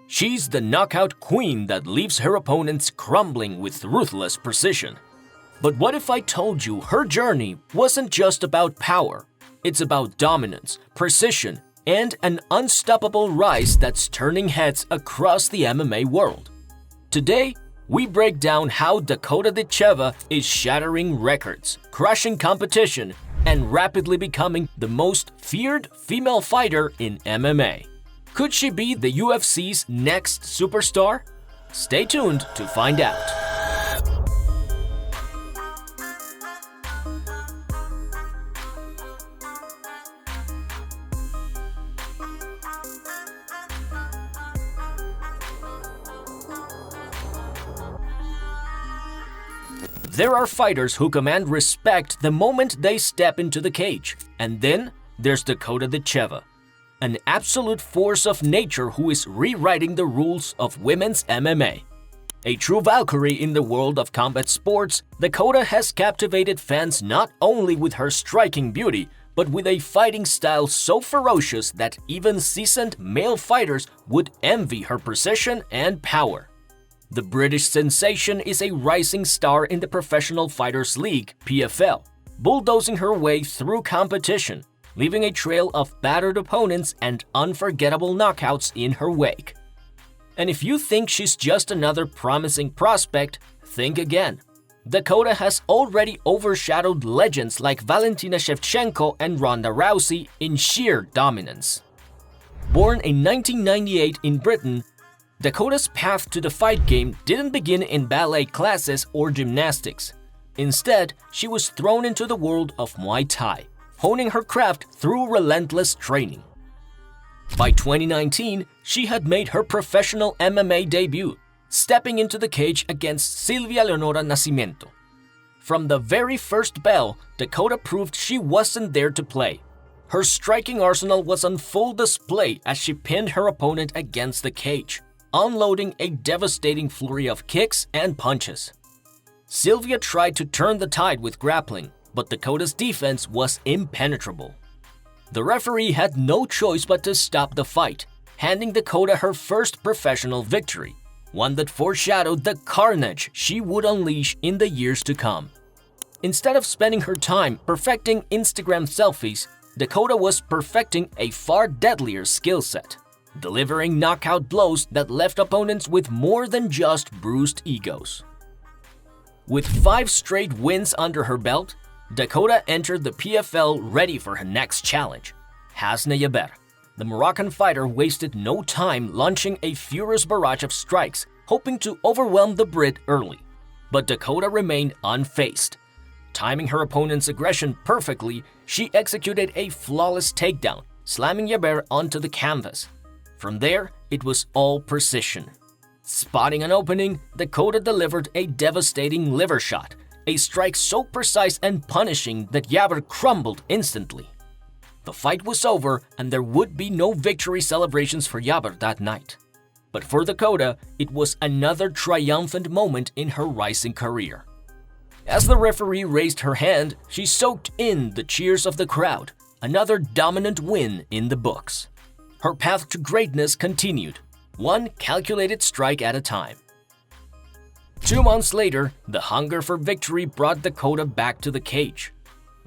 She's the knockout queen that leaves her opponents crumbling with ruthless precision. But what if I told you her journey wasn't just about power? It's about dominance, precision, and an unstoppable rise that's turning heads across the MMA world. Today, we break down how Dakota Ditcheva is shattering records, crushing competition, and rapidly becoming the most feared female fighter in MMA. Could she be the UFC's next superstar? Stay tuned to find out. There are fighters who command respect the moment they step into the cage, and then there's Dakota Ditcheva, an absolute force of nature who is rewriting the rules of women's MMA. A true Valkyrie in the world of combat sports, Dakota has captivated fans not only with her striking beauty, but with a fighting style so ferocious that even seasoned male fighters would envy her precision and power. The British sensation is a rising star in the Professional Fighters League, PFL, bulldozing her way through competition, leaving a trail of battered opponents and unforgettable knockouts in her wake. And if you think she's just another promising prospect, think again. Dakota has already overshadowed legends like Valentina Shevchenko and Ronda Rousey in sheer dominance. Born in 1998 in Britain, Dakota's path to the fight game didn't begin in ballet classes or gymnastics. Instead, she was thrown into the world of Muay Thai, honing her craft through relentless training. By 2019, she had made her professional MMA debut, stepping into the cage against Silvia Leonora Nascimento. From the very first bell, Dakota proved she wasn't there to play. Her striking arsenal was on full display as she pinned her opponent against the cage, unloading a devastating flurry of kicks and punches. Silvia tried to turn the tide with grappling, but Dakota's defense was impenetrable. The referee had no choice but to stop the fight, handing Dakota her first professional victory, one that foreshadowed the carnage she would unleash in the years to come. Instead of spending her time perfecting Instagram selfies, Dakota was perfecting a far deadlier skill set, delivering knockout blows that left opponents with more than just bruised egos. With 5 straight wins under her belt, Dakota entered the PFL ready for her next challenge. Hassna Gaber, the Moroccan fighter, wasted no time launching a furious barrage of strikes, hoping to overwhelm the Brit early. But Dakota remained unfazed. Timing her opponent's aggression perfectly, she executed a flawless takedown, slamming Gaber onto the canvas. From there, it was all precision. Spotting an opening, Dakota delivered a devastating liver shot, a strike so precise and punishing that Gaber crumbled instantly. The fight was over and there would be no victory celebrations for Gaber that night. But for Dakota, it was another triumphant moment in her rising career. As the referee raised her hand, she soaked in the cheers of the crowd, another dominant win in the books. Her path to greatness continued, one calculated strike at a time. 2 months later, the hunger for victory brought Dakota back to the cage.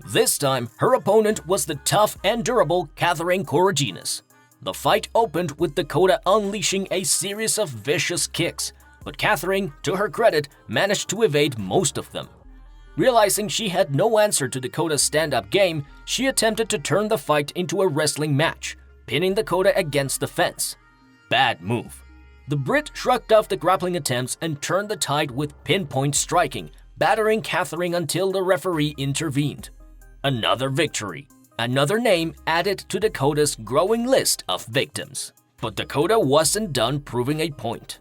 This time, her opponent was the tough and durable Katherine Corogenes. The fight opened with Dakota unleashing a series of vicious kicks, but Katherine, to her credit, managed to evade most of them. Realizing she had no answer to Dakota's stand-up game, she attempted to turn the fight into a wrestling match, pinning Dakota against the fence. Bad move. The Brit shrugged off the grappling attempts and turned the tide with pinpoint striking, battering Katherine until the referee intervened. Another victory. Another name added to Dakota's growing list of victims. But Dakota wasn't done proving a point.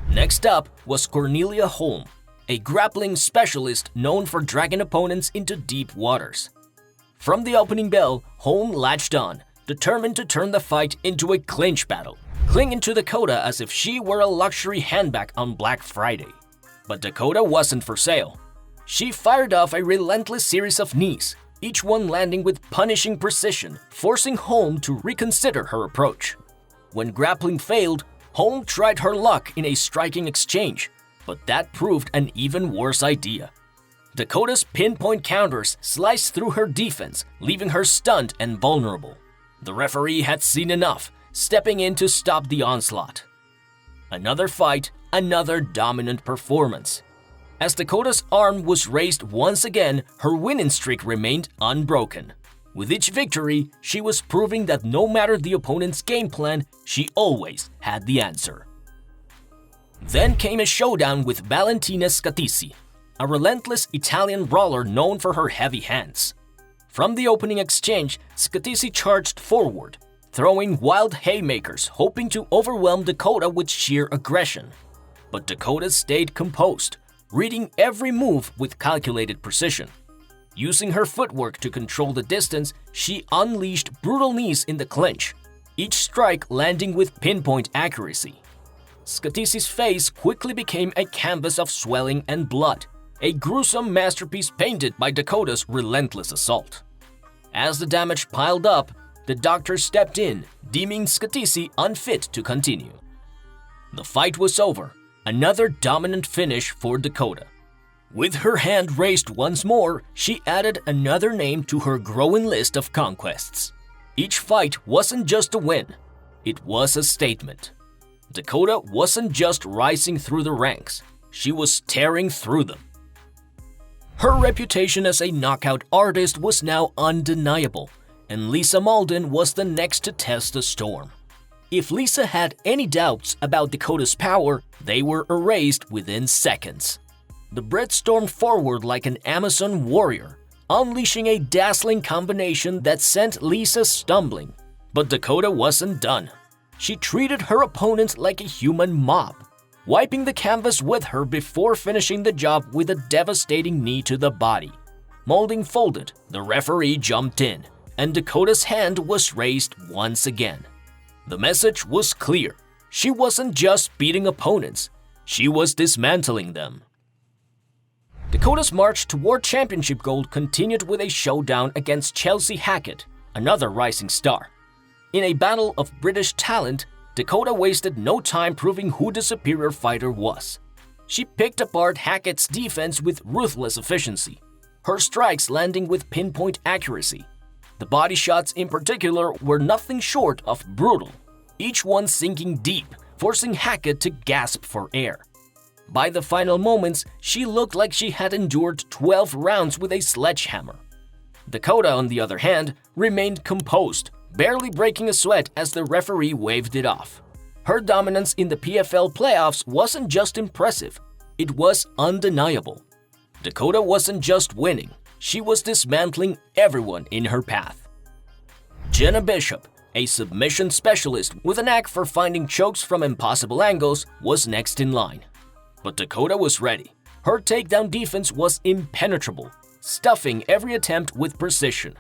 Next up was Cornelia Holm, a grappling specialist known for dragging opponents into deep waters. From the opening bell, Holm latched on, determined to turn the fight into a clinch battle, clinging to Dakota as if she were a luxury handbag on Black Friday. But Dakota wasn't for sale. She fired off a relentless series of knees, each one landing with punishing precision, forcing Holm to reconsider her approach. When grappling failed, Holm tried her luck in a striking exchange, but that proved an even worse idea. Dakota's pinpoint counters sliced through her defense, leaving her stunned and vulnerable. The referee had seen enough, stepping in to stop the onslaught. Another fight, another dominant performance. As Dakota's arm was raised once again, her winning streak remained unbroken. With each victory, she was proving that no matter the opponent's game plan, she always had the answer. Then came a showdown with Valentina Scatizzi, a relentless Italian brawler known for her heavy hands. From the opening exchange, Scatizzi charged forward, throwing wild haymakers, hoping to overwhelm Dakota with sheer aggression. But Dakota stayed composed, reading every move with calculated precision. Using her footwork to control the distance, she unleashed brutal knees in the clinch, each strike landing with pinpoint accuracy. Scatizzi's face quickly became a canvas of swelling and blood, a gruesome masterpiece painted by Dakota's relentless assault. As the damage piled up, the doctor stepped in, deeming Scatizzi unfit to continue. The fight was over, another dominant finish for Dakota. With her hand raised once more, she added another name to her growing list of conquests. Each fight wasn't just a win, it was a statement. Dakota wasn't just rising through the ranks, she was tearing through them. Her reputation as a knockout artist was now undeniable, and Lisa Mauldin was the next to test the storm. If Lisa had any doubts about Dakota's power, they were erased within seconds. The Brit stormed forward like an Amazon warrior, unleashing a dazzling combination that sent Lisa stumbling. But Dakota wasn't done. She treated her opponent like a human mob, wiping the canvas with her before finishing the job with a devastating knee to the body. Mauldin folded, the referee jumped in, and Dakota's hand was raised once again. The message was clear. She wasn't just beating opponents, she was dismantling them. Dakota's march toward championship gold continued with a showdown against Chelsea Hackett, another rising star. In a battle of British talent, Dakota wasted no time proving who the superior fighter was. She picked apart Hackett's defense with ruthless efficiency, her strikes landing with pinpoint accuracy. The body shots in particular were nothing short of brutal, each one sinking deep, forcing Hackett to gasp for air. By the final moments, she looked like she had endured 12 rounds with a sledgehammer. Dakota, on the other hand, remained composed, barely breaking a sweat as the referee waved it off. Her dominance in the PFL playoffs wasn't just impressive, it was undeniable. Dakota wasn't just winning, she was dismantling everyone in her path. Jena Bishop, a submission specialist with a knack for finding chokes from impossible angles, was next in line. But Dakota was ready. Her takedown defense was impenetrable, stuffing every attempt with precision.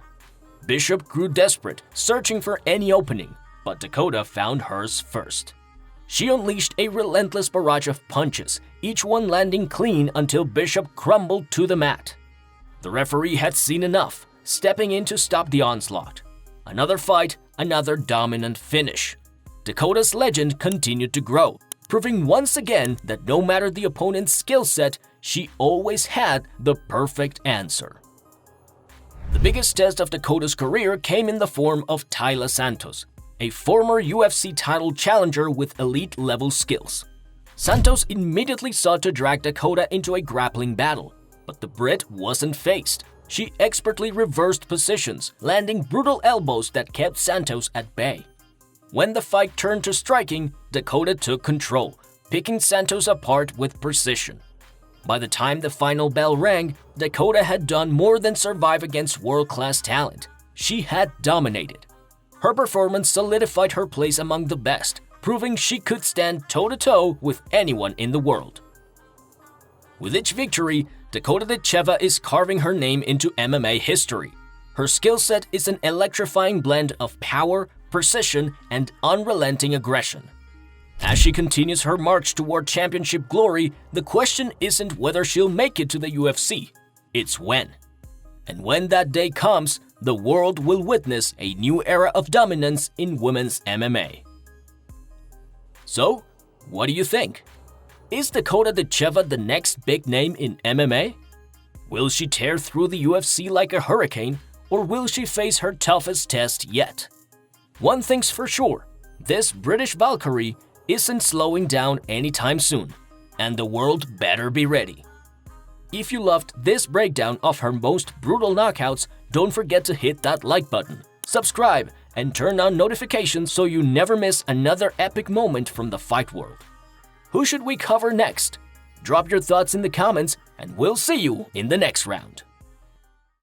Bishop grew desperate, searching for any opening, but Dakota found hers first. She unleashed a relentless barrage of punches, each one landing clean until Bishop crumbled to the mat. The referee had seen enough, stepping in to stop the onslaught. Another fight, another dominant finish. Dakota's legend continued to grow, proving once again that no matter the opponent's skill set, she always had the perfect answer. The biggest test of Dakota's career came in the form of Taila Santos, a former UFC title challenger with elite-level skills. Santos immediately sought to drag Dakota into a grappling battle, but the Brit wasn't fazed. She expertly reversed positions, landing brutal elbows that kept Santos at bay. When the fight turned to striking, Dakota took control, picking Santos apart with precision. By the time the final bell rang, Dakota had done more than survive against world-class talent. She had dominated. Her performance solidified her place among the best, proving she could stand toe-to-toe with anyone in the world. With each victory, Dakota Ditcheva is carving her name into MMA history. Her skill set is an electrifying blend of power, precision, and unrelenting aggression. As she continues her march toward championship glory, the question isn't whether she'll make it to the UFC, it's when. And when that day comes, the world will witness a new era of dominance in women's MMA. So, what do you think? Is Dakota Ditcheva the next big name in MMA? Will she tear through the UFC like a hurricane, or will she face her toughest test yet? One thing's for sure, this British Valkyrie isn't slowing down anytime soon, and the world better be ready. If you loved this breakdown of her most brutal knockouts, don't forget to hit that like button, subscribe, and turn on notifications so you never miss another epic moment from the fight world. Who should we cover next? Drop your thoughts in the comments, and we'll see you in the next round.